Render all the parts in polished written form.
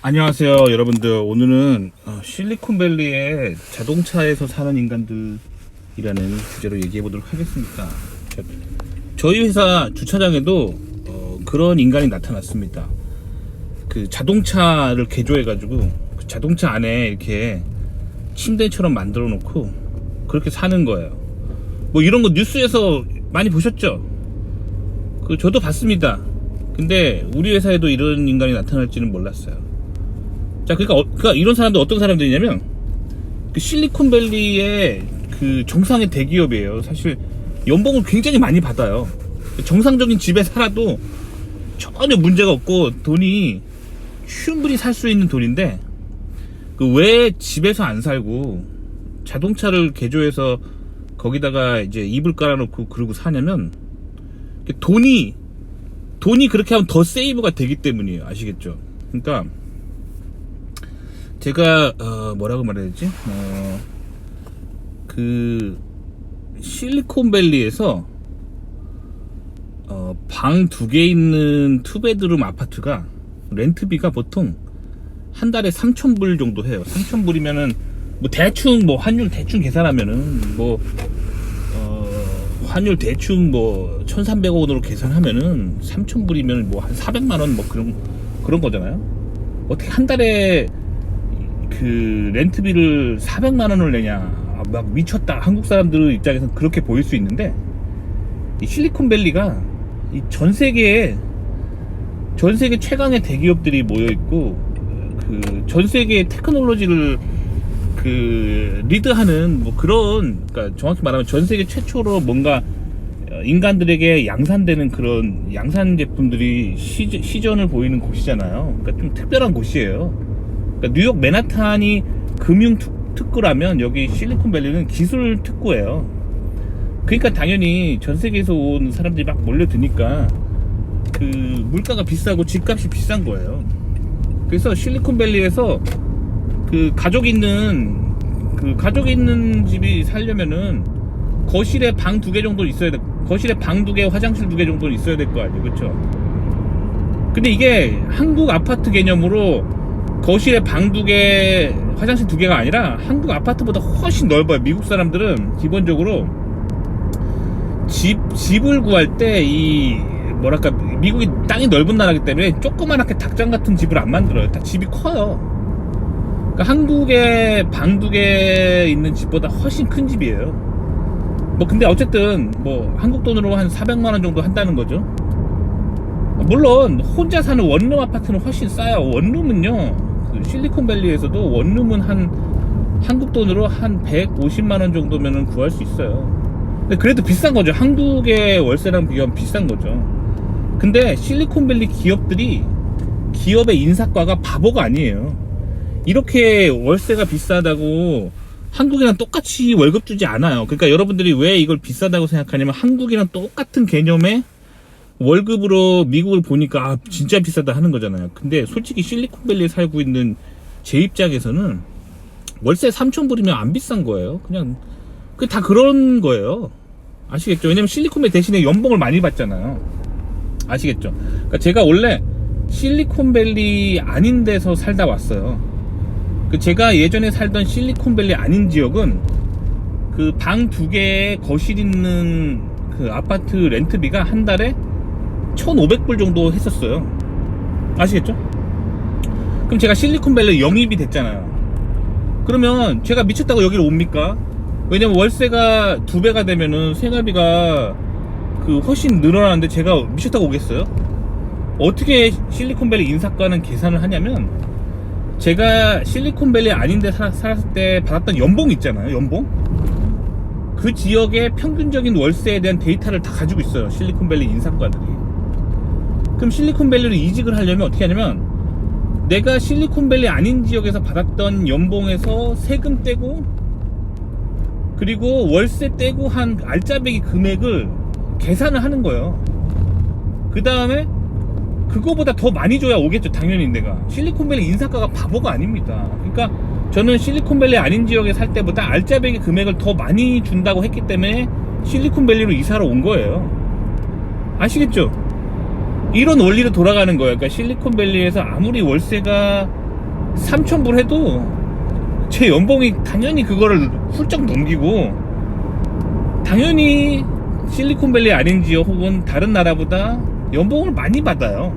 안녕하세요 여러분들. 오늘은 실리콘밸리의 자동차에서 사는 인간들이라는 주제로 얘기해 보도록 하겠습니다. 저희 회사 주차장에도 그런 인간이 나타났습니다. 그 자동차를 개조해 가지고 그 자동차 안에 이렇게 침대처럼 만들어 놓고 그렇게 사는 거예요. 뭐 이런 거 뉴스에서 많이 보셨죠? 저도 봤습니다. 근데 우리 회사에도 이런 인간이 나타날지는 몰랐어요. 자, 그러니까 이런 사람들 어떤 사람들이냐면 그 실리콘밸리의 그 정상의 대기업이에요. 사실 연봉을 굉장히 많이 받아요. 정상적인 집에 살아도 전혀 문제가 없고 돈이 충분히 살 수 있는 돈인데 왜 집에서 안 살고 자동차를 개조해서 거기다가 이제 이불 깔아놓고 그러고 사냐면 돈이 그렇게 하면 더 세이브가 되기 때문이에요. 아시겠죠? 그러니까 제가 뭐라고 말해야 되지? 그 실리콘밸리에서 방 2개 있는 투베드룸 아파트가 렌트비가 보통 한 달에 3,000불 정도 해요. 3,000불이면은 뭐 대충 뭐 환율 대충 계산하면은 뭐 환율 대충 뭐 1,300원으로 계산하면은 3,000불이면 뭐 한 400만 원 뭐 그런 거잖아요. 어떻게 한 달에 그 렌트비를 400만 원을 내냐, 막 미쳤다. 한국 사람들 입장에서는 그렇게 보일 수 있는데 이 실리콘밸리가 이 전 세계에 최강의 대기업들이 모여 있고 그 전 세계의 테크놀로지를 그 리드하는 뭐 그런, 그러니까 정확히 말하면 전 세계 최초로 뭔가 인간들에게 양산되는 그런 양산 제품들이 시전을 보이는 곳이잖아요. 그러니까 좀 특별한 곳이에요. 그러니까 뉴욕 맨하탄이 금융 특구라면 여기 실리콘밸리는 기술 특구예요. 그러니까 당연히 전 세계에서 온 사람들이 막 몰려드니까 그 물가가 비싸고 집값이 비싼 거예요. 그래서 실리콘밸리에서 그 가족 있는 집이 살려면은 거실에 방 2개 정도 있어야 돼. 거실에 방 2개, 화장실 2개 정도 있어야 될 거 아니에요, 그렇죠? 근데 이게 한국 아파트 개념으로 거실에 방 2개, 화장실 2개가 아니라 한국 아파트보다 훨씬 넓어요. 미국 사람들은 기본적으로 집을 구할 때 뭐랄까, 미국이 땅이 넓은 나라이기 때문에 조그만하게 닭장 같은 집을 안 만들어요. 다 집이 커요. 그러니까 한국에 방 2개 있는 집보다 훨씬 큰 집이에요. 뭐 근데 어쨌든 뭐 한국 돈으로 한 400만 원 정도 한다는 거죠. 물론 혼자 사는 원룸 아파트는 훨씬 싸요. 원룸은요, 실리콘밸리에서도 원룸은 한국 돈으로 한 150만 원 정도면은 구할 수 있어요. 근데 그래도 비싼 거죠. 한국의 월세랑 비교하면 비싼 거죠. 근데 실리콘밸리 기업의 인사과가 바보가 아니에요. 이렇게 월세가 비싸다고 한국이랑 똑같이 월급 주지 않아요. 그러니까 여러분들이 왜 이걸 비싸다고 생각하냐면 한국이랑 똑같은 개념의 월급으로 미국을 보니까 진짜 비싸다 하는 거잖아요. 근데 솔직히 실리콘밸리에 살고 있는 제 입장에서는 월세 3,000불이면 안 비싼 거예요. 그냥 다 그런 거예요. 아시겠죠? 왜냐면 실리콘밸리 대신에 연봉을 많이 받잖아요. 아시겠죠? 그러니까 제가 원래 실리콘밸리 아닌 데서 살다 왔어요. 제가 예전에 살던 실리콘밸리 아닌 지역은 그 방 2개에 거실 있는 그 아파트 렌트비가 한 달에 1,500불 정도 했었어요. 아시겠죠? 그럼 제가 실리콘밸리 영입이 됐잖아요. 그러면 제가 미쳤다고 여기를 옵니까? 왜냐면 월세가 2배가 되면은 생활비가 훨씬 늘어나는데 제가 미쳤다고 오겠어요? 어떻게 실리콘밸리 인사과는 계산을 하냐면, 제가 실리콘밸리 아닌데 살았을 때 받았던 연봉 있잖아요. 연봉? 그 지역의 평균적인 월세에 대한 데이터를 다 가지고 있어요, 실리콘밸리 인사과들이. 그럼 실리콘밸리로 이직을 하려면 어떻게 하냐면, 내가 실리콘밸리 아닌 지역에서 받았던 연봉에서 세금 떼고 그리고 월세 떼고 한 알짜배기 금액을 계산을 하는 거예요. 그 다음에 그거보다 더 많이 줘야 오겠죠, 당연히. 내가 실리콘밸리 인사과가 바보가 아닙니다. 그러니까 저는 실리콘밸리 아닌 지역에 살 때보다 알짜배기 금액을 더 많이 준다고 했기 때문에 실리콘밸리로 이사를 온 거예요. 아시겠죠? 이런 원리로 돌아가는 거예요. 그러니까 실리콘밸리에서 아무리 월세가 3,000불 해도 제 연봉이 당연히 그거를 훌쩍 넘기고, 당연히 실리콘밸리 아닌 지역 혹은 다른 나라보다 연봉을 많이 받아요.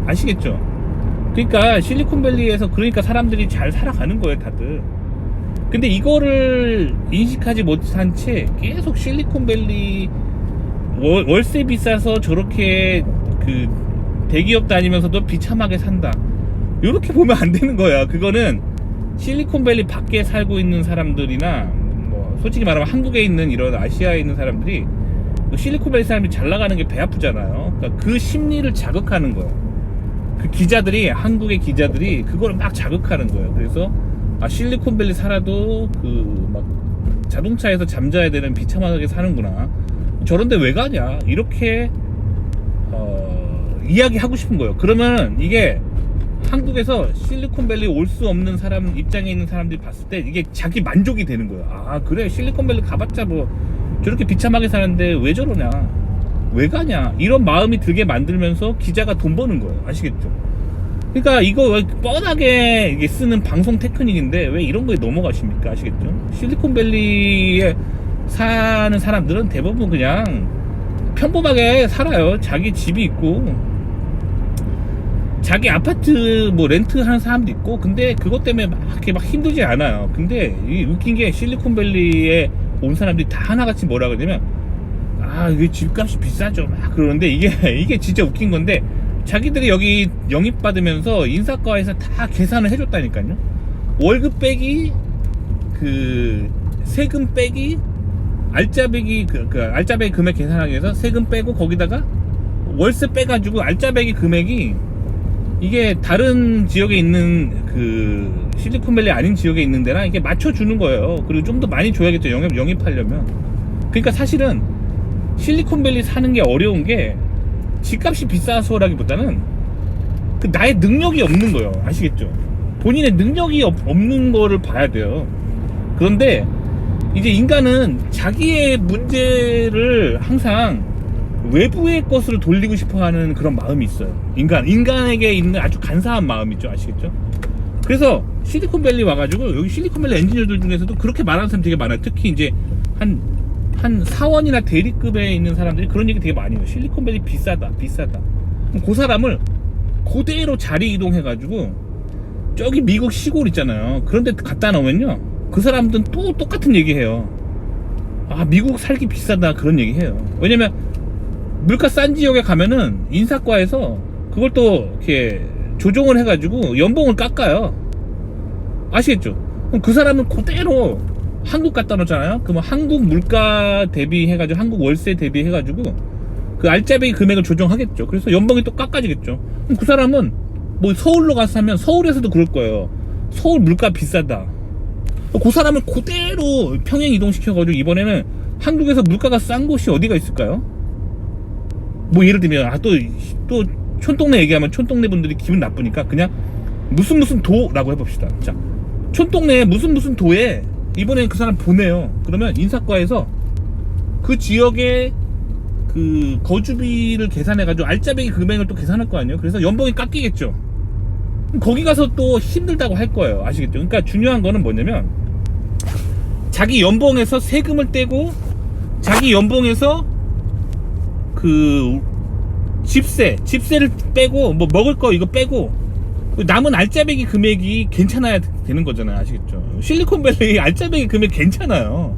아시겠죠? 그러니까 실리콘밸리에서 그러니까 사람들이 잘 살아가는 거예요, 다들. 근데 이거를 인식하지 못한 채 계속 실리콘밸리 월세 비싸서 저렇게 그 대기업 다니면서도 비참하게 산다, 이렇게 보면 안 되는 거야. 그거는 실리콘밸리 밖에 살고 있는 사람들이나 뭐 솔직히 말하면 한국에 있는 이런 아시아에 있는 사람들이 실리콘밸리 사람이 잘 나가는 게 배 아프잖아요. 그러니까 그 심리를 자극하는 거예요. 그 기자들이, 한국의 기자들이 그걸 막 자극하는 거예요. 그래서 아, 실리콘밸리 살아도 그 막 자동차에서 잠자야 되는 비참하게 사는구나, 저런데 왜 가냐, 이렇게 이야기하고 싶은 거예요. 그러면 이게 한국에서 실리콘밸리 올 수 없는 사람 입장에 있는 사람들이 봤을 때 이게 자기 만족이 되는 거예요. 아, 그래, 실리콘밸리 가봤자 뭐 저렇게 비참하게 사는데 왜 저러냐, 왜 가냐, 이런 마음이 들게 만들면서 기자가 돈 버는 거예요. 아시겠죠? 그러니까 이거 왜 뻔하게 이게 쓰는 방송 테크닉인데 왜 이런 거에 넘어가십니까? 아시겠죠? 실리콘밸리에 사는 사람들은 대부분 그냥 평범하게 살아요. 자기 집이 있고 자기 아파트 뭐 렌트하는 사람도 있고, 근데 그것 때문에 막 이렇게 막 힘들지 않아요. 근데 이 웃긴 게 실리콘밸리에 온 사람들이 다 하나같이 뭐라 그러냐면, 아, 이게 집값이 비싸죠 막 그러는데, 이게 진짜 웃긴 건데, 자기들이 여기 영입받으면서 인사과에서 다 계산을 해줬다니까요. 월급 빼기, 그 세금 빼기, 알짜배기, 알짜배기 금액 계산하기 위해서 세금 빼고 거기다가 월세 빼가지고 알짜배기 금액이, 이게 다른 지역에 있는 그 실리콘밸리 아닌 지역에 있는 데랑 이게 맞춰주는 거예요. 그리고 좀 더 많이 줘야겠죠, 영입하려면. 그러니까 사실은 실리콘밸리 사는 게 어려운 게 집값이 비싸서라기보다는 그 나의 능력이 없는 거예요. 아시겠죠? 본인의 능력이 없는 거를 봐야 돼요. 그런데 이제 인간은 자기의 문제를 항상 외부의 것으로 돌리고 싶어 하는 그런 마음이 있어요. 인간에게 있는 아주 간사한 마음이 있죠. 아시겠죠? 그래서 실리콘밸리 와가지고, 여기 실리콘밸리 엔지니어들 중에서도 그렇게 말하는 사람 되게 많아요. 특히 이제 한 사원이나 대리급에 있는 사람들이 그런 얘기 되게 많이 해요. 실리콘밸리 비싸다. 그럼 그 사람을 그대로 자리 이동해가지고 저기 미국 시골 있잖아요. 그런데 갖다 놓으면요, 그 사람들은 또 똑같은 얘기 해요. 아, 미국 살기 비싸다, 그런 얘기 해요. 왜냐면 물가 싼 지역에 가면은 인사과에서 그걸 또 이렇게 조정을 해가지고 연봉을 깎아요. 아시겠죠? 그럼 그 사람은 그대로 한국 갖다 놓잖아요. 그러면 한국 물가 대비해가지고, 한국 월세 대비해가지고 그 알짜배기 금액을 조정하겠죠. 그래서 연봉이 또 깎아지겠죠. 그럼 그 사람은 뭐 서울로 가서 하면 서울에서도 그럴 거예요. 서울 물가 비싸다. 그 사람을 그대로 평행 이동시켜가지고 이번에는 한국에서 물가가 싼 곳이 어디가 있을까요? 뭐 예를 들면 또 촌동네 얘기하면 촌동네 분들이 기분 나쁘니까 그냥 무슨 도라고 해봅시다. 자, 촌동네 무슨 도에 이번엔 그 사람 보내요. 그러면 인사과에서 그 지역의 그 거주비를 계산해가지고 알짜배기 금액을 또 계산할 거 아니에요. 그래서 연봉이 깎이겠죠. 거기 가서 또 힘들다고 할 거예요. 아시겠죠? 그러니까 중요한 거는 뭐냐면, 자기 연봉에서 세금을 떼고 자기 연봉에서 그 집세를 빼고 뭐 먹을 거 이거 빼고 남은 알짜배기 금액이 괜찮아야 되는 거잖아요. 아시겠죠? 실리콘밸리 알짜배기 금액 괜찮아요.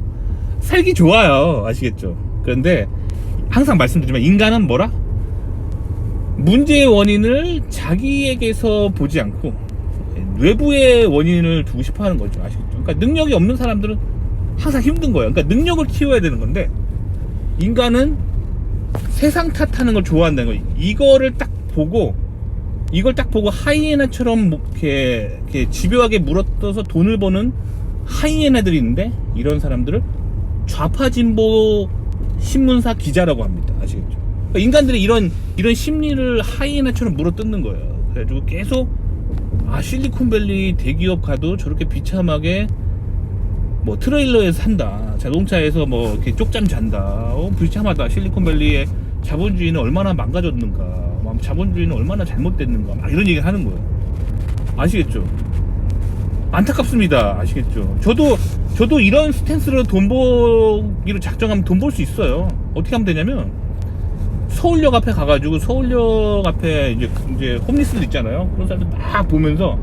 살기 좋아요. 아시겠죠? 그런데 항상 말씀드리지만 인간은 뭐라? 문제의 원인을 자기에게서 보지 않고 외부의 원인을 두고 싶어 하는 거죠. 아시겠죠? 그러니까 능력이 없는 사람들은 항상 힘든 거예요. 그러니까 능력을 키워야 되는 건데, 인간은 세상 탓하는 걸 좋아한다는 거예요. 이걸 딱 보고 하이에나처럼 이렇게 집요하게 물어뜯어서 돈을 버는 하이에나들이 있는데, 이런 사람들을 좌파진보 신문사 기자라고 합니다. 아시겠죠? 그러니까 인간들이 이런 심리를 하이에나처럼 물어뜯는 거예요. 그래가지고 계속 실리콘밸리 대기업 가도 저렇게 비참하게 뭐 트레일러에서 산다, 자동차에서 뭐 이렇게 쪽잠 잔다, 비참하다, 실리콘밸리의 자본주의는 얼마나 망가졌는가, 자본주의는 얼마나 잘못됐는가, 막 이런 얘기를 하는 거예요. 아시겠죠? 안타깝습니다. 아시겠죠? 저도 이런 스탠스로 돈 벌기로 작정하면 돈 벌 수 있어요. 어떻게 하면 되냐면, 서울역 앞에 가가지고, 서울역 앞에 이제 홈리스들 있잖아요. 그런 사람들 막 보면서,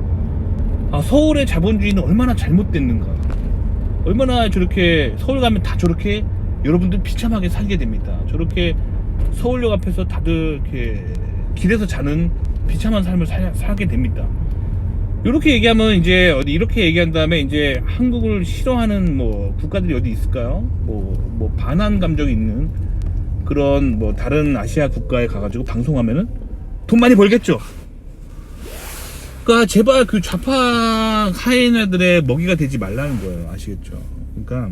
아, 서울의 자본주의는 얼마나 잘못됐는가. 얼마나 저렇게, 서울 가면 다 저렇게 여러분들 비참하게 살게 됩니다. 저렇게 서울역 앞에서 다들 이렇게 길에서 자는 비참한 삶을 살게 됩니다. 이렇게 얘기하면 이제 이렇게 얘기한 다음에 이제 한국을 싫어하는 뭐 국가들이 어디 있을까요? 뭐 반한 감정이 있는 그런 뭐 다른 아시아 국가에 가가지고 방송하면은 돈 많이 벌겠죠. 그러니까 제발 그 좌파 하이에나들의 먹이가 되지 말라는 거예요. 아시겠죠? 그러니까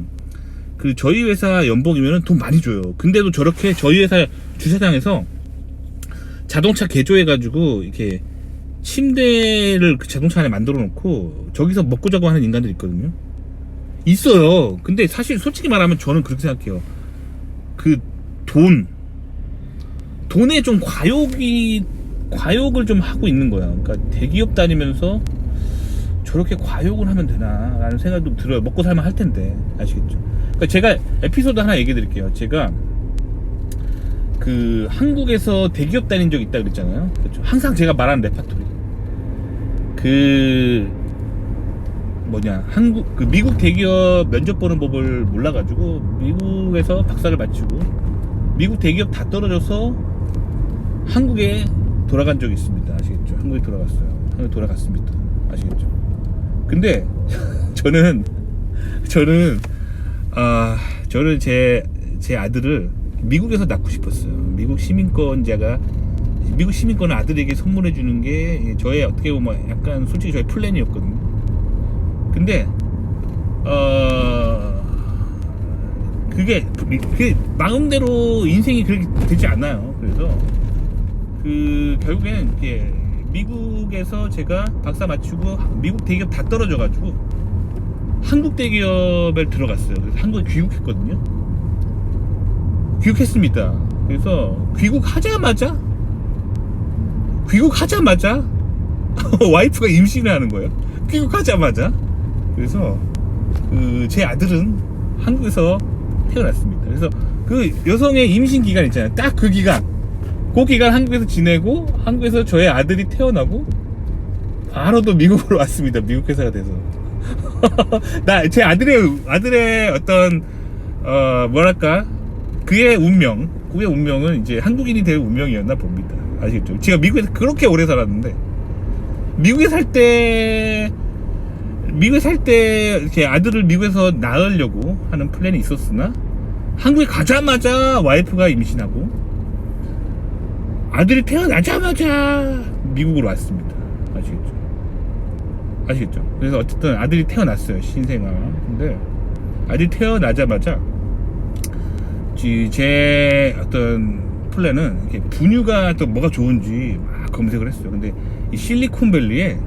그 저희 회사 연봉이면은 돈 많이 줘요. 근데도 저렇게 저희 회사 주차장에서 자동차 개조해가지고 이렇게 침대를 그 자동차 안에 만들어 놓고 저기서 먹고 자고 하는 인간들 있거든요. 있어요. 근데 사실 솔직히 말하면 저는 그렇게 생각해요. 그 돈에 좀 과욕을 좀 하고 있는 거야. 그러니까 대기업 다니면서 저렇게 과욕을 하면 되나 라는 생각도 들어요. 먹고 살만 할 텐데. 아시겠죠? 그러니까 제가 에피소드 하나 얘기해 드릴게요. 제가 그 한국에서 대기업 다닌 적 있다 그랬잖아요. 그렇죠? 항상 제가 말하는 레파토리. 그 미국 대기업 면접 보는 법을 몰라가지고 미국에서 박사를 마치고 미국 대기업 다 떨어져서 한국에 돌아간 적이 있습니다. 아시겠죠? 한국에 돌아갔어요. 한국에 돌아갔습니다. 아시겠죠? 근데 저는 제 아들을 미국에서 낳고 싶었어요. 미국 시민권을 아들에게 선물해 주는 게 저의 어떻게 보면 약간 솔직히 저의 플랜이었거든요. 근데 그게 마음대로 인생이 그렇게 되지 않아요. 그래서 결국에는 이렇게 미국에서 제가 박사 마치고 미국 대기업 다 떨어져 가지고 한국 대기업에 들어갔어요. 그래서 한국에 귀국했거든요. 귀국했습니다. 그래서 귀국하자마자 와이프가 임신을 하는 거예요. 귀국하자마자. 그래서 제 아들은 한국에서 태어났습니다. 그래서 그 여성의 임신 기간 있잖아요. 딱 그 기간 한국에서 지내고 한국에서 저의 아들이 태어나고 바로 또 미국으로 왔습니다. 미국 회사가 돼서 제 아들의 어떤 그의 운명은 이제 한국인이 될 운명이었나 봅니다. 아시겠죠? 제가 미국에서 그렇게 오래 살았는데 미국에 살 때 이렇게 아들을 미국에서 낳으려고 하는 플랜이 있었으나 한국에 가자마자 와이프가 임신하고 아들이 태어나자마자 미국으로 왔습니다. 아시겠죠? 그래서 어쨌든 아들이 태어났어요. 신생아. 근데 아들이 태어나자마자 제 어떤 플랜은 이렇게 분유가 또 뭐가 좋은지 막 검색을 했어요. 근데 이 실리콘밸리에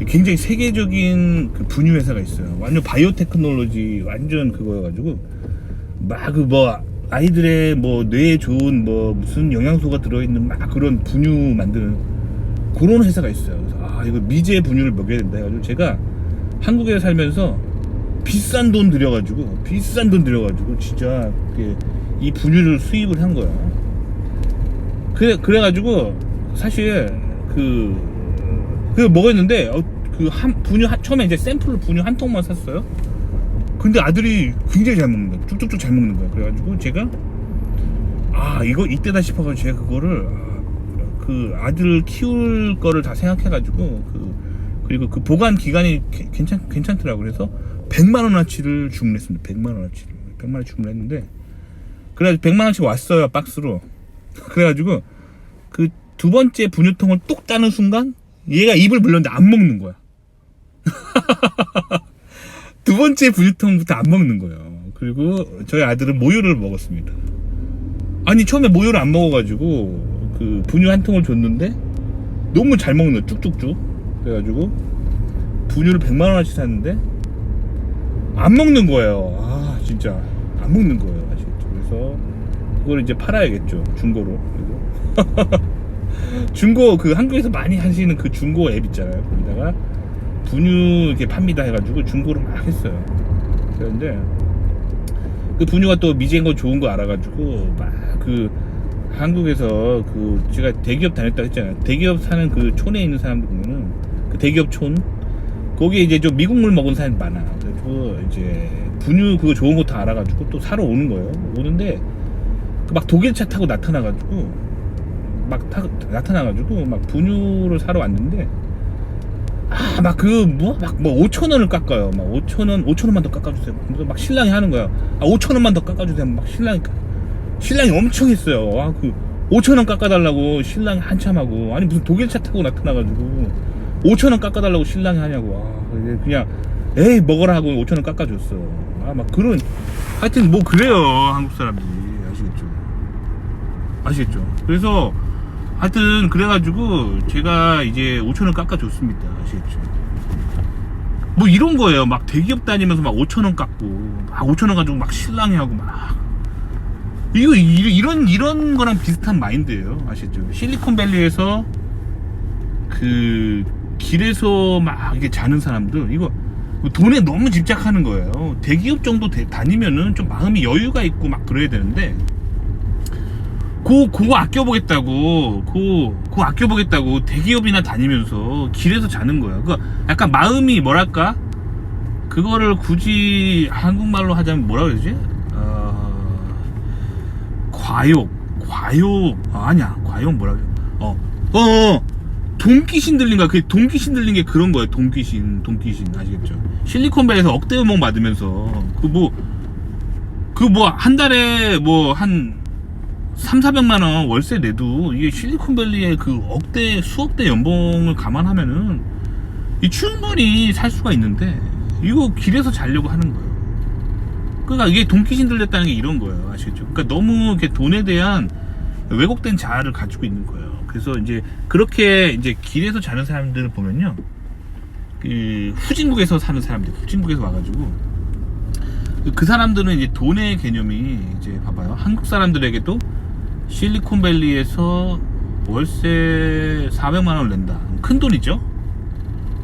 굉장히 세계적인 그 분유 회사가 있어요. 완전 바이오테크놀로지 완전 그거여가지고 막 아이들의 뇌에 좋은 무슨 영양소가 들어있는 막 그런 분유 만드는 그런 회사가 있어요. 그래서 이거 미제 분유를 먹여야 된다 해가지고 제가 한국에 살면서 비싼 돈 들여가지고 진짜 이 분유를 수입을 한 거야. 그래가지고 사실 먹었는데 처음에 이제 샘플로 분유 한 통만 샀어요. 근데 아들이 굉장히 잘 먹는 거야. 쭉쭉쭉 잘 먹는 거야. 그래가지고 제가 이거 이때다 싶어가지고 제가 그거를 아들 키울 거를 다 생각해가지고 그리고 그 보관 기간이 괜찮더라고. 그래서 100만원어치를 주문했습니다. 100만원 주문했는데 그래가지고 100만원치 왔어요. 박스로. 그래가지고 그 두 번째 분유통을 뚝 따는 순간 얘가 입을 물렸는데 안 먹는 거야. 두 번째 분유통부터 안 먹는 거예요. 그리고 저희 아들은 모유를 먹었습니다. 아니 처음에 모유를 안 먹어가지고 그 분유 한 통을 줬는데 너무 잘 먹는 거야. 쭉쭉쭉. 그래가지고 분유를 100만원어치 샀는데 안 먹는 거예요. 진짜 안 먹는 거예요. 아시겠죠? 그래서 그걸 이제 팔아야겠죠. 중고로. 그래서 중고 그 한국에서 많이 하시는 그 중고 앱 있잖아요. 거기다가 분유 이렇게 팝니다 해가지고 중고를 막 했어요. 그런데 그 분유가 또 미제인 거 좋은 거 알아가지고 막 그 한국에서 그 제가 대기업 다녔다 했잖아요. 대기업 사는 그 촌에 있는 사람들 보면은 그 대기업 촌 거기에 이제 좀 미국물 먹은 사람이 많아. 그래서 이제 분유 그거 좋은 거 다 알아가지고 또 사러 오는 거예요. 오는데 막 독일차 타고 나타나가지고 막 분유를 사러 왔는데 막 그 뭐 5천 원을 깎아요. 막 5천 원만 더 깎아주세요. 막 신랑이 하는 거야. 5천 원만 더 깎아주세요. 막 신랑이 엄청 했어요. 그 5천 원 깎아달라고 신랑이 한참 하고, 아니 무슨 독일차 타고 나타나가지고 5천 원 깎아달라고 신랑이 하냐고. 그냥 에이 먹어라 하고 5천 원 깎아줬어. 막 그런 하여튼 뭐 그래요 한국 사람들이. 아시겠죠? 그래서 하여튼 그래가지고 제가 이제 5천 원 깎아줬습니다. 아시겠죠? 뭐 이런 거예요. 막 대기업 다니면서 막 5천 원 깎고 막 5천 원 가지고 막 신랑이 하고 막 이런 거랑 비슷한 마인드예요. 아시죠? 실리콘밸리에서 그 길에서 막 이게 자는 사람들 이거 돈에 너무 집착하는 거예요. 대기업 정도 다니면은 좀 마음이 여유가 있고 막 그래야 되는데 그거 아껴보겠다고 대기업이나 다니면서 길에서 자는 거예요. 그 약간 마음이 뭐랄까 그거를 굳이 한국말로 하자면 뭐라 그러지? 과욕 뭐라 그래? 돈귀신 들린 거야. 그 돈귀신 들린 게 그런 거예요. 돈귀신 아시겠죠? 실리콘밸리에서 억대 연봉 받으면서 한 달에 뭐 한 3,400만 원 월세 내도 이게 실리콘밸리의 그 수억대 연봉을 감안하면은 이 충분히 살 수가 있는데 이거 길에서 자려고 하는 거예요. 그러니까 이게 돈귀신 들렸다는 게 이런 거예요. 아시겠죠? 그러니까 너무 이렇게 돈에 대한 왜곡된 자아를 가지고 있는 거예요. 그래서 이제 그렇게 이제 길에서 자는 사람들을 보면요, 그 후진국에서 사는 사람들, 후진국에서 와가지고 그 사람들은 이제 돈의 개념이 이제 봐봐요. 한국 사람들에게도 실리콘밸리에서 월세 400만 원을 낸다. 큰 돈이죠.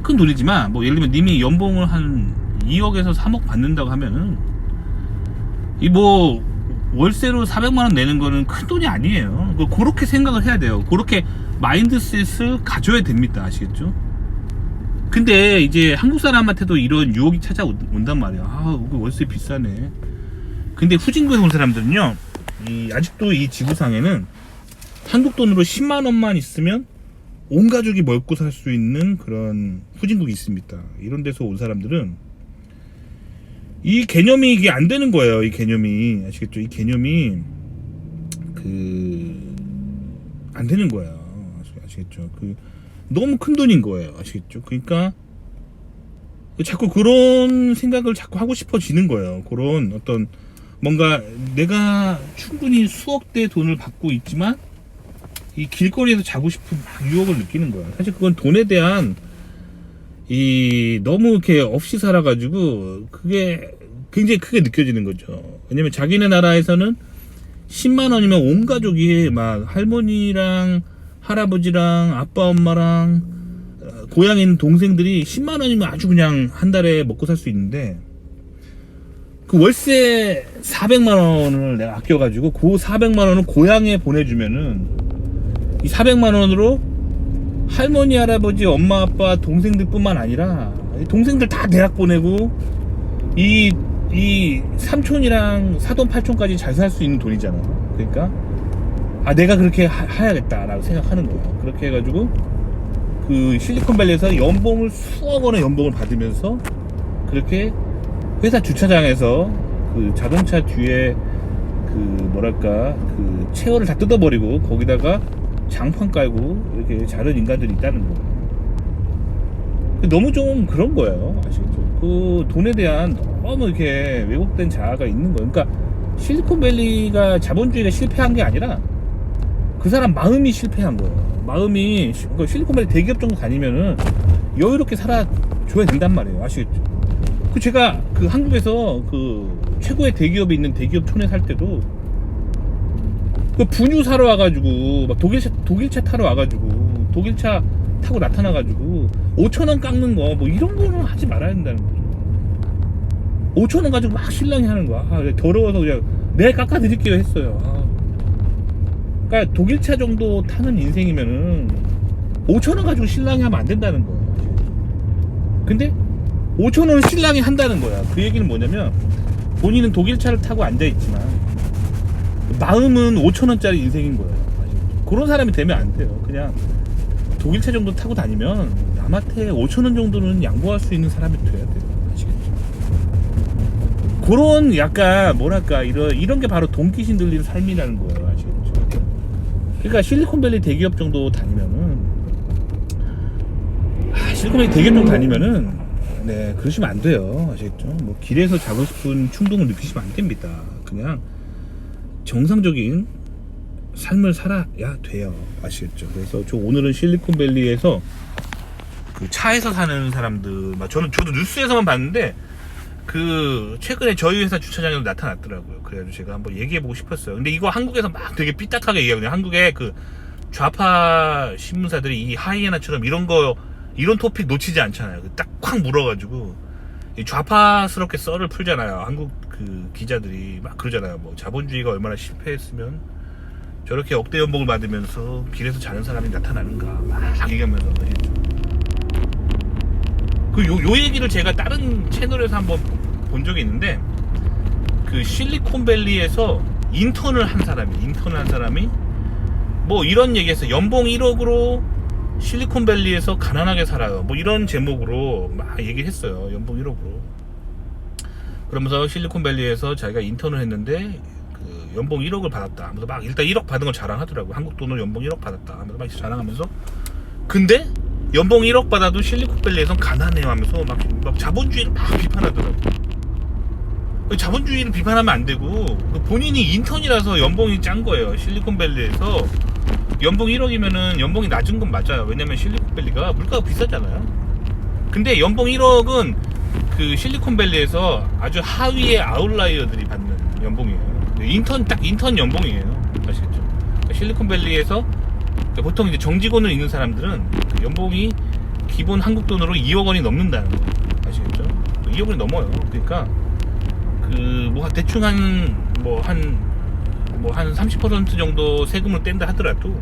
큰 돈이지만 뭐 예를 들면 님이 연봉을 한 2억에서 3억 받는다고 하면은 이 뭐 월세로 400만 원 내는 거는 큰 돈이 아니에요. 그렇게 생각을 해야 돼요. 그렇게 마인드셋을 가져야 됩니다. 아시겠죠? 근데 이제 한국 사람한테도 이런 유혹이 찾아온단 말이야. 여기 월세 비싸네. 근데 후진국에 온 사람들은요, 아직도 이 지구상에는 한국 돈으로 10만 원만 있으면 온 가족이 먹고 살 수 있는 그런 후진국이 있습니다. 이런 데서 온 사람들은 이 개념이 이게 안 되는 거예요. 이 개념이, 아시겠죠? 이 개념이 안 되는 거예요. 아시겠죠? 너무 큰 돈인 거예요. 아시겠죠? 그러니까 자꾸 그런 생각을 자꾸 하고 싶어지는 거예요. 그런 어떤 뭔가 내가 충분히 수억대 돈을 받고 있지만 이 길거리에서 자고 싶은 막 유혹을 느끼는 거예요. 사실 그건 돈에 대한 너무 이렇게 없이 살아가지고 그게 굉장히 크게 느껴지는 거죠. 왜냐면 자기네 나라에서는 10만 원이면 온 가족이 막 할머니랑 할아버지랑 아빠 엄마랑 고향에 있는 동생들이 10만 원이면 아주 그냥 한 달에 먹고 살 수 있는데, 그 월세 400만 원을 내가 아껴가지고 그 400만 원을 고향에 보내주면은 이 400만 원으로 할머니 할아버지 엄마 아빠 동생들 뿐만 아니라 동생들 다 대학 보내고 이 삼촌이랑 사돈 팔촌까지 잘 살 수 있는 돈이잖아. 그러니까 내가 그렇게 해야겠다 라고 생각하는 거예요. 그렇게 해가지고 그 실리콘밸리에서 연봉을 수억 원의 연봉을 받으면서 그렇게 회사 주차장에서 그 자동차 뒤에 그 체어를 다 뜯어버리고 거기다가 장판 깔고 이렇게 자른 인간들이 있다는 거예요. 너무 좀 그런 거예요. 아시겠죠? 그 돈에 대한 너무 이렇게 왜곡된 자아가 있는 거예요. 그러니까 실리콘밸리가 자본주의가 실패한 게 아니라 그 사람 마음이 실패한 거예요. 마음이, 그러니까 실리콘밸리 대기업 정도 다니면은 여유롭게 살아줘야 된단 말이에요. 아시겠죠? 제가 한국에서 최고의 대기업에 있는 대기업 촌에 살 때도 그 분유 사러 와가지고 막 독일차 타러 와가지고 독일차 타고 나타나가지고 5,000원 깎는 거 뭐 이런 거는 하지 말아야 된다는 거죠. 5,000원 가지고 막 신랑이 하는 거야. 더러워서 그냥 내가 깎아드릴게요 했어요. 그러니까 독일차 정도 타는 인생이면은 5,000원 가지고 신랑이 하면 안 된다는 거예요. 근데 5,000원 신랑이 한다는 거야. 그 얘기는 뭐냐면 본인은 독일차를 타고 앉아있지만 마음은 5,000원짜리 인생인 거예요. 그런 사람이 되면 안 돼요. 그냥 독일차 정도 타고 다니면 남한테 5,000원 정도는 양보할 수 있는 사람이 돼야 돼요. 아시겠죠? 그런 약간 뭐랄까 이런 게 바로 돈귀신 들리는 삶이라는 거예요. 아시겠죠? 그러니까 실리콘밸리 대기업 정도 다니면은 실리콘밸리 대기업 정도 다니면은 네 그러시면 안 돼요. 아시겠죠? 뭐 길에서 자고 싶은 충동을 느끼시면 안 됩니다. 그냥 정상적인 삶을 살아야 돼요. 아시겠죠? 그래서 저 오늘은 실리콘밸리에서 그 차에서 사는 사람들, 저도 뉴스에서만 봤는데 그 최근에 저희 회사 주차장에도 나타났더라고요. 그래가지고 제가 한번 얘기해보고 싶었어요. 근데 이거 한국에서 막 되게 삐딱하게 얘기하거든요. 한국의 그 좌파 신문사들이 이 하이에나처럼 이런 토픽 놓치지 않잖아요. 딱 콱 물어가지고 좌파스럽게 썰을 풀잖아요. 한국 그 기자들이 막 그러잖아요. 뭐 자본주의가 얼마나 실패했으면 저렇게 억대 연봉을 받으면서 길에서 자는 사람이 나타나는가 막 얘기하면서 요 얘기를 제가 다른 채널에서 한번 본 적이 있는데 그 실리콘밸리에서 인턴을 한 사람이 뭐 이런 얘기했어요. 연봉 1억으로 실리콘밸리에서 가난하게 살아요. 뭐 이런 제목으로 막 얘기했어요. 연봉 1억으로. 그러면서 실리콘밸리에서 자기가 인턴을 했는데 그 연봉 1억을 받았다 하면서 막 일단 1억 받은 걸 자랑하더라고. 한국 돈으로 연봉 1억 받았다 하면서 막 자랑하면서 근데 연봉 1억 받아도 실리콘밸리에선 가난해요 하면서 막 자본주의를 막 비판하더라고. 자본주의를 비판하면 안 되고 본인이 인턴이라서 연봉이 짠 거예요. 실리콘밸리에서 연봉 1억이면은 연봉이 낮은 건 맞아요. 왜냐면 실리콘밸리가 물가가 비싸잖아요. 근데 연봉 1억은 그 실리콘밸리에서 아주 하위의 아웃라이어들이 받는 연봉이에요. 인턴 연봉이에요. 아시겠죠? 실리콘밸리에서 보통 이제 정직원을 있는 사람들은 연봉이 기본 한국 돈으로 2억 원이 넘는다는 거예요. 아시겠죠? 2억 원이 넘어요. 그러니까 뭐 대충 한 30% 정도 세금을 뗀다 하더라도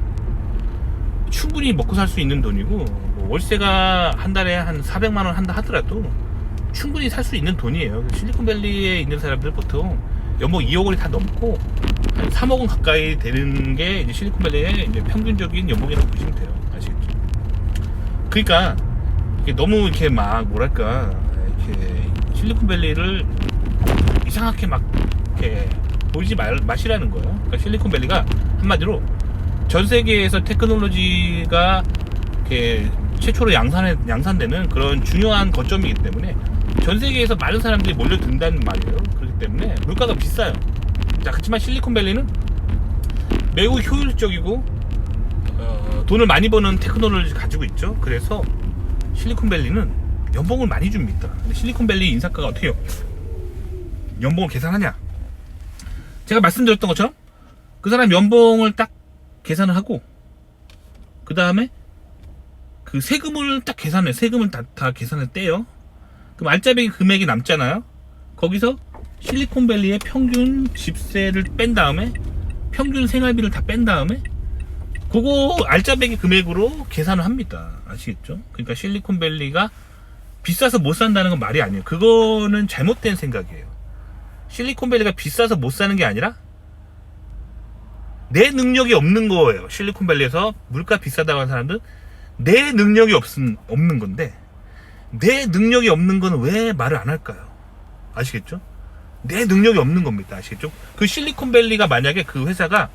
충분히 먹고 살 수 있는 돈이고, 뭐 월세가 한 달에 한 400만 원 한다 하더라도 충분히 살 수 있는 돈이에요. 실리콘밸리에 있는 사람들 보통 연봉 2억 원이 다 넘고 한 3억 원 가까이 되는 게 이제 실리콘밸리의 이제 평균적인 연봉이라고 보시면 돼요. 아시겠죠? 그러니까 이게 너무 이렇게 막 뭐랄까 이렇게 실리콘밸리를 이상하게 막 이렇게 보이지 마시라는 거예요. 그러니까 실리콘밸리가 한마디로 전 세계에서 테크놀로지가 이렇게 최초로 양산되는 그런 중요한 거점이기 때문에 전 세계에서 많은 사람들이 몰려든다는 말이에요. 그렇기 때문에 물가가 비싸요. 자, 그렇지만 실리콘밸리는 매우 효율적이고 돈을 많이 버는 테크놀로지를 가지고 있죠. 그래서 실리콘밸리는 연봉을 많이 줍니다. 근데 실리콘밸리 인사가가 어떻게 해요? 연봉을 계산하냐? 제가 말씀드렸던 것처럼 그 사람 연봉을 딱 계산을 하고 그 다음에 그 세금을 딱 계산해. 세금을 다 계산을 떼요. 그럼 알짜배기 금액이 남잖아요. 거기서 실리콘밸리의 평균 집세를 뺀 다음에 평균 생활비를 다 뺀 다음에 그거 알짜배기 금액으로 계산을 합니다. 아시겠죠? 그러니까 실리콘밸리가 비싸서 못 산다는 건 말이 아니에요. 그거는 잘못된 생각이에요. 실리콘밸리가 비싸서 못 사는 게 아니라 내 능력이 없는 거예요. 실리콘밸리에서 물가 비싸다고 하는 사람들은 내 능력이 없는 건데, 내 능력이 없는 건 왜 말을 안 할까요? 아시겠죠? 내 능력이 없는 겁니다. 아시겠죠? 그 실리콘밸리가 만약에 그 회사가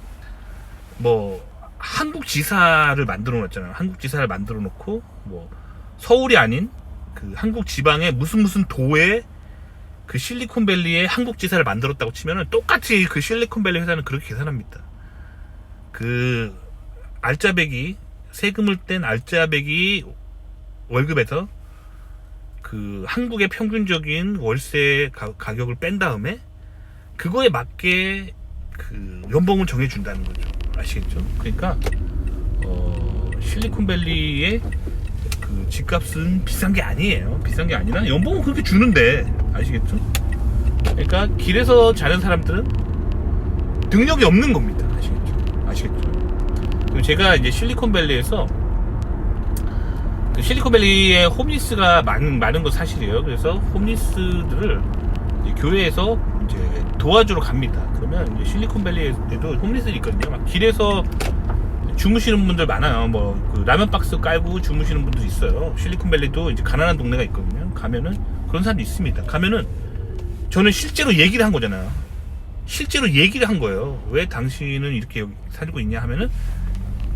뭐 한국지사를 만들어 놨잖아요. 한국지사를 만들어 놓고 뭐 서울이 아닌 그 한국 지방의 무슨 도에 그 실리콘밸리의 한국지사를 만들었다고 치면은 똑같이 그 실리콘밸리 회사는 그렇게 계산합니다. 그 알짜배기 세금을 뗀 알짜배기 월급에서 그 한국의 평균적인 월세 가격을 뺀 다음에 그거에 맞게 그 연봉을 정해준다는 거죠. 아시겠죠? 그러니까 실리콘밸리의 그 집값은 비싼 게 아니에요. 비싼 게 아니라 연봉은 그렇게 주는데, 아시겠죠? 그러니까 길에서 자는 사람들은 능력이 없는 겁니다. 아시겠죠? 그리고 제가 이제 실리콘밸리에서 그 실리콘밸리에 홈리스가 많은 건 사실이에요. 그래서 홈리스들을 이제 교회에서 이제 도와주러 갑니다. 그러면 이제 실리콘밸리에도 홈리스들이 있거든요. 막 길에서 주무시는 분들 많아요. 뭐 그 라면 박스 깔고 주무시는 분들 있어요. 실리콘밸리도 이제 가난한 동네가 있거든요. 가면은 그런 사람도 있습니다. 가면은 저는 실제로 얘기를 한 거잖아요. 실제로 얘기를 한 거예요. 왜 당신은 이렇게 여기 살고 있냐 하면은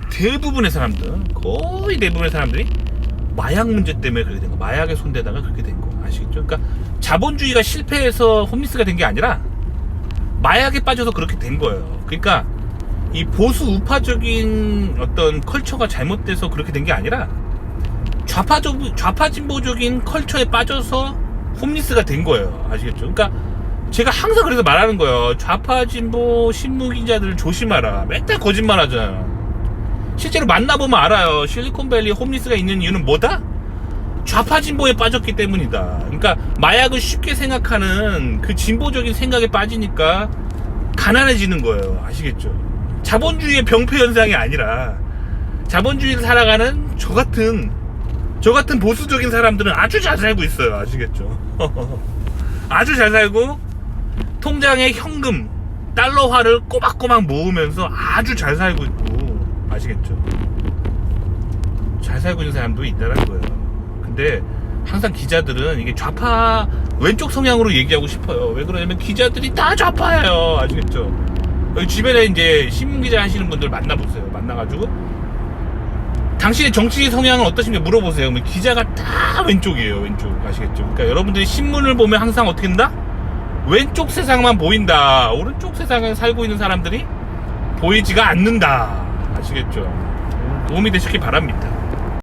대부분의 사람들, 거의 대부분의 사람들이 마약 문제 때문에 그렇게 된 거, 마약에 손대다가 그렇게 된 거, 아시겠죠? 그러니까 자본주의가 실패해서 홈리스가 된 게 아니라 마약에 빠져서 그렇게 된 거예요. 그러니까 이 보수 우파적인 어떤 컬처가 잘못돼서 그렇게 된 게 아니라 좌파 진보적인 컬처에 빠져서 홈리스가 된 거예요. 아시겠죠? 그러니까 제가 항상 그래서 말하는 거예요. 좌파 진보 신문 기자들 조심하라. 맨날 거짓말 하잖아요. 실제로 만나보면 알아요. 실리콘밸리 홈리스가 있는 이유는 뭐다? 좌파 진보에 빠졌기 때문이다. 그러니까 마약을 쉽게 생각하는 그 진보적인 생각에 빠지니까 가난해지는 거예요. 아시겠죠? 자본주의의 병폐 현상이 아니라 자본주의를 살아가는 저 같은 보수적인 사람들은 아주 잘 살고 있어요. 아시겠죠? 아주 잘 살고 통장에 현금 달러화를 꼬박꼬박 모으면서 아주 잘 살고 있고, 아시겠죠? 잘 살고 있는 사람도 있다는 거예요. 근데 항상 기자들은 이게 좌파 왼쪽 성향으로 얘기하고 싶어요. 왜 그러냐면 기자들이 다 좌파예요. 아시겠죠? 여기 주변에 이제 신문기자 하시는 분들 만나보세요. 만나가지고 당신의 정치 성향은 어떠신가 물어보세요. 그러면 기자가 다 왼쪽이에요. 왼쪽. 아시겠죠? 그러니까 여러분들이 신문을 보면 항상 어떻게 된다? 왼쪽 세상만 보인다. 오른쪽 세상에 살고 있는 사람들이 보이지가 않는다. 아시겠죠? 도움이 되시길 바랍니다.